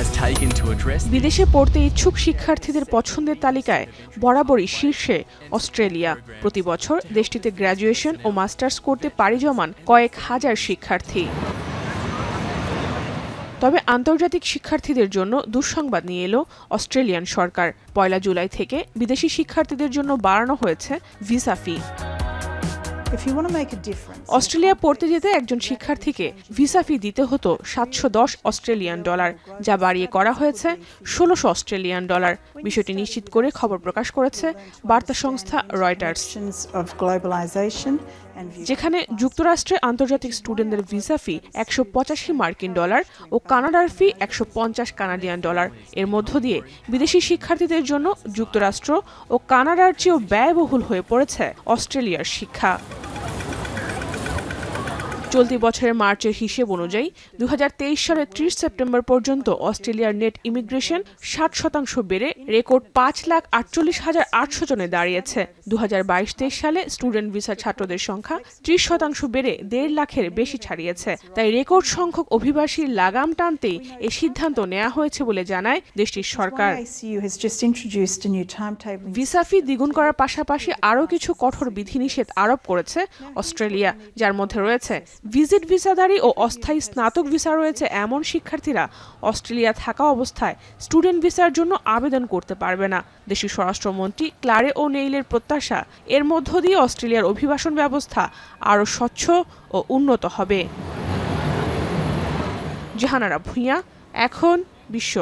has taken to address বিদেশে পড়তে ইচ্ছুক শিক্ষার্থীদের পছন্দের তালিকায় বরাবরই শীর্ষে অস্ট্রেলিয়া। প্রতি বছর দেশটিতে গ্র্যাজুয়েশন ও মাস্টার্স করতে পাড়ি জমান কয়েক হাজার শিক্ষার্থী। তবে আন্তর্জাতিক শিক্ষার্থীদের জন্য দুঃসংবাদ নিয়ে এলো অস্ট্রেলিয়ান সরকার। ১ জুলাই থেকে বিদেশি শিক্ষার্থীদের জন্য বাড়ানো হয়েছে ভিসা ফি। অস্ট্রেলিয়া পড়তে যেতে একজন শিক্ষার্থীকে ভিসা ফি দিতে হতো $710 অস্ট্রেলিয়ান, যা বাড়িয়ে করা হয়েছে $1600 অস্ট্রেলিয়ান। বিষয়টি নিশ্চিত করে খবর প্রকাশ করেছে বার্তা সংস্থা রয়টার্স। যেখানে যুক্তরাষ্ট্রে আন্তর্জাতিক স্টুডেন্টদের ভিসা ফি $185 ও কানাডার ফি $150 কানাডিয়ান। এর মধ্য দিয়ে বিদেশি শিক্ষার্থীদের জন্য যুক্তরাষ্ট্র ও কানাডার চেয়েও ব্যয়বহুল হয়ে পড়েছে অস্ট্রেলিয়ার শিক্ষা। চলতি বছরের মার্চের হিসেব অনুযায়ী 2023 সালের 30 সেপ্টেম্বর পর্যন্ত অস্ট্রেলিয়ার নেট ইমিগ্রেশন 60% বেড়ে রেকর্ড 5,48,800 জনে দাঁড়িয়েছে। 2022-23 সালে স্টুডেন্ট ভিসা ছাত্রদের সংখ্যা 30% বেড়ে 1.5 লাখের বেশি ছাড়িয়েছে। তাই রেকর্ড সংখ্যক অভিবাসীর লাগাম টানতেই এই সিদ্ধান্ত নেওয়া হয়েছে বলে জানায় দেশটির সরকার। ভিসা ফি দ্বিগুণ করার পাশাপাশি আরও কিছু কঠোর বিধিনিষেধ আরোপ করেছে অস্ট্রেলিয়া, যার মধ্যে রয়েছে ভিজিট ভিসাধারী ও অস্থায়ী স্নাতক ভিসা রয়েছে এমন শিক্ষার্থীরা অস্ট্রেলিয়া থাকা অবস্থায় স্টুডেন্ট ভিসার জন্য আবেদন করতে পারবে না। দেশটির স্বরাষ্ট্রমন্ত্রী ক্লারে ও'নেইলের প্রত্যাশা, এর মধ্য দিয়ে অস্ট্রেলিয়ার অভিবাসন ব্যবস্থা আরও স্বচ্ছ ও উন্নত হবে। জাহানারা ভূঁইয়া, এখন বিশ্ব।